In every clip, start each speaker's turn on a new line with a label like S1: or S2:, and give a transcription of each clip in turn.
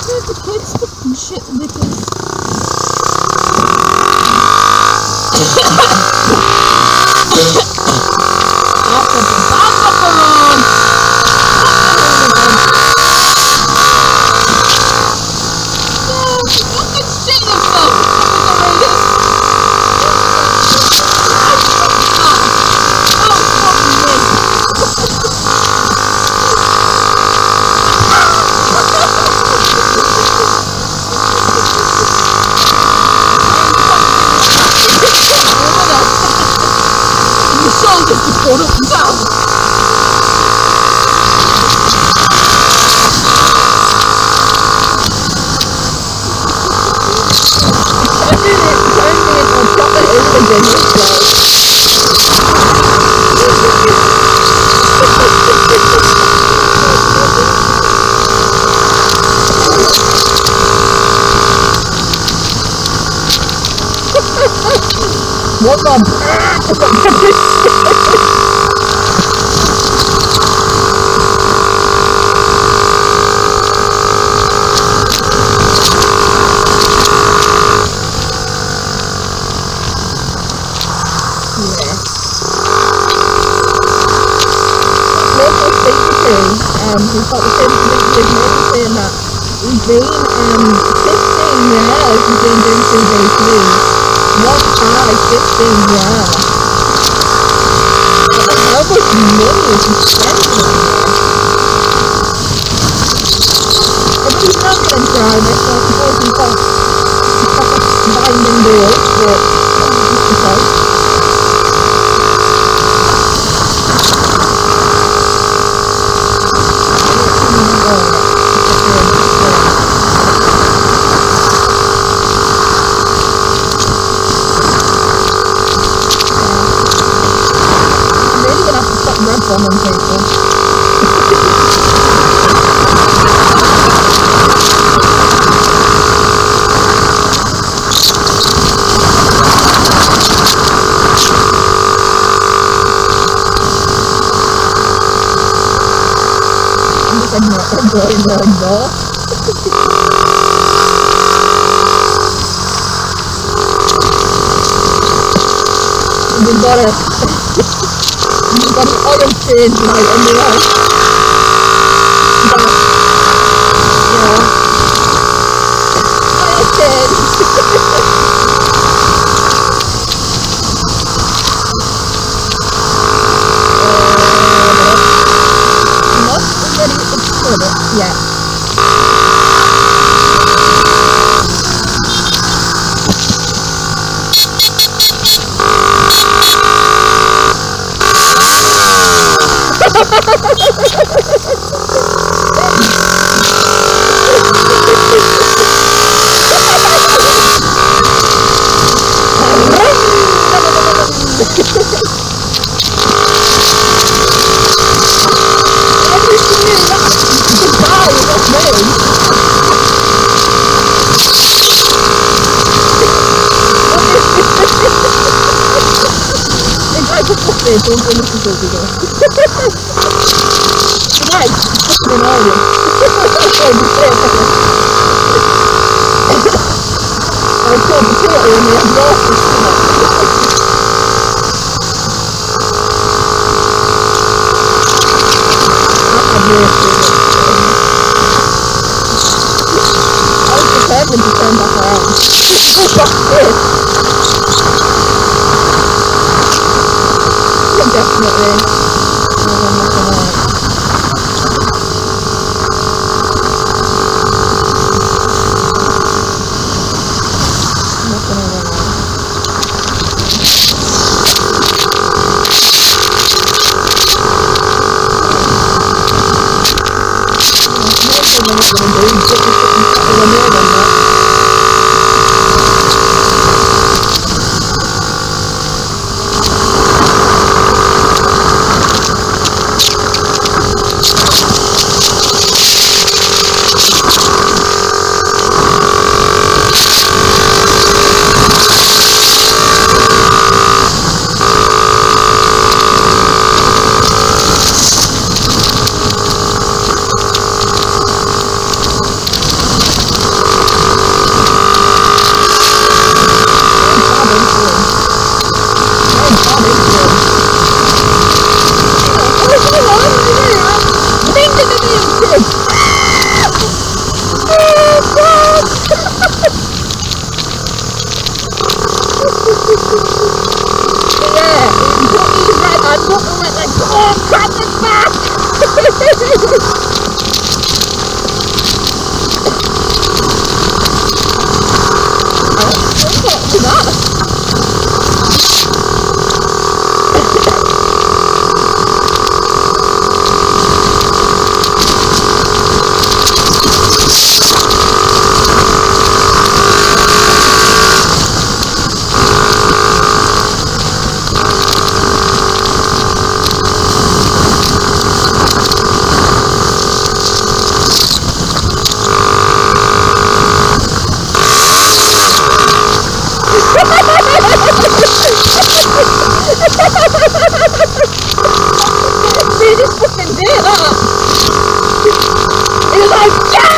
S1: The kids fucking shit because what the we've got the same thing saying that we've been 15 years we've been doing 2-day 3. 1, 5, 15 years. How much money is he spending on this? I mean, he's not going to drive it, so I suppose he's got binding doors, but okay. On people. I'm going no. We've got an oil change light on the right. Yeah. Oil change. Not ready to put it yet. Don't go to Suzuki though. Right, it's fucking annoying. I saw the potato in the exhaust is I was determined to turn back around. Definitely. Copy that. They just fucking did that. It was like, oh my god.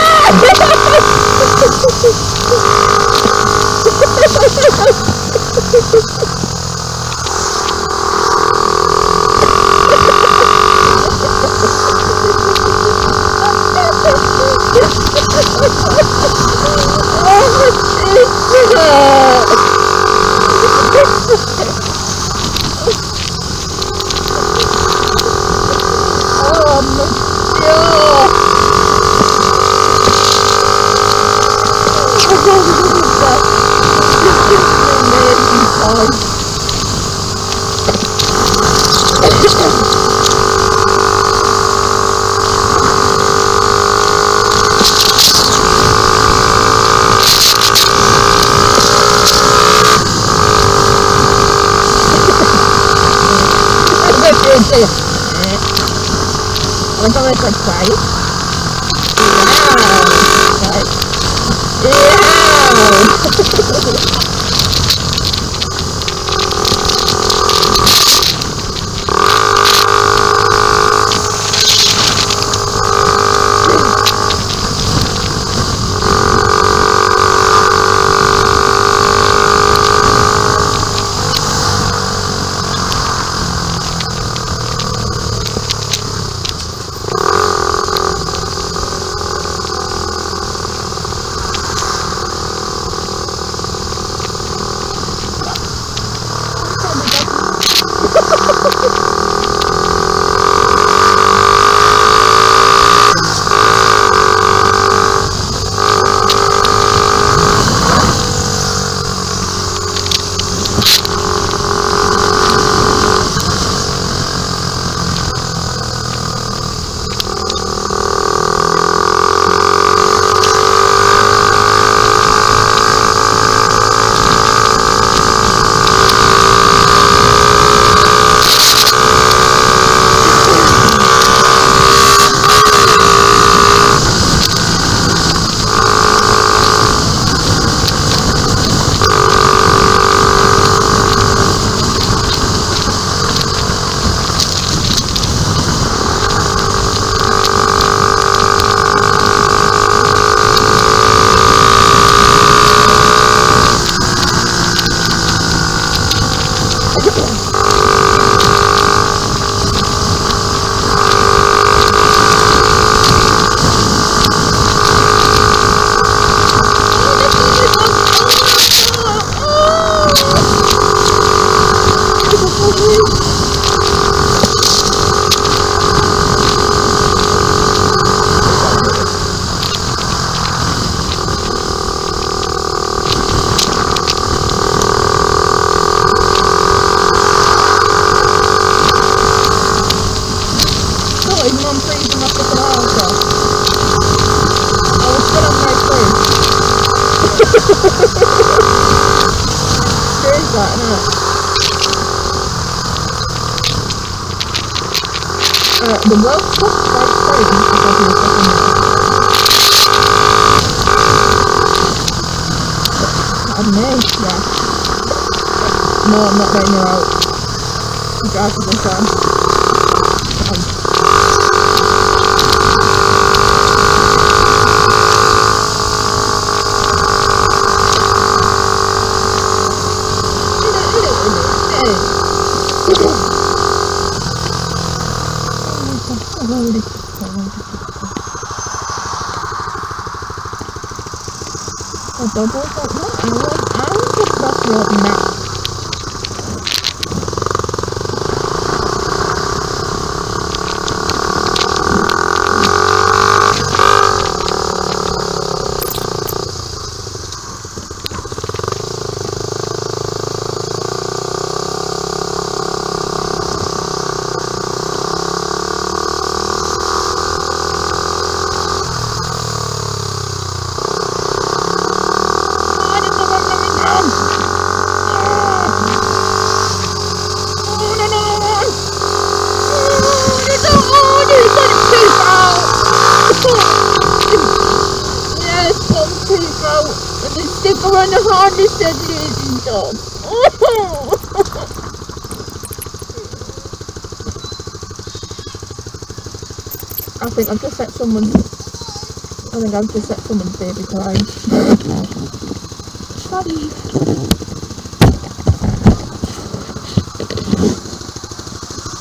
S1: I'm gonna like twice. The world stopped right saying because he was fucking I'm me, yeah. No, I'm not letting you out. You drive to this one. I was just off your map. people, and the sticker on the harness said losing dog. I think I've just set someone's baby crying. Sorry.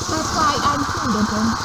S1: That's why I'm cool again.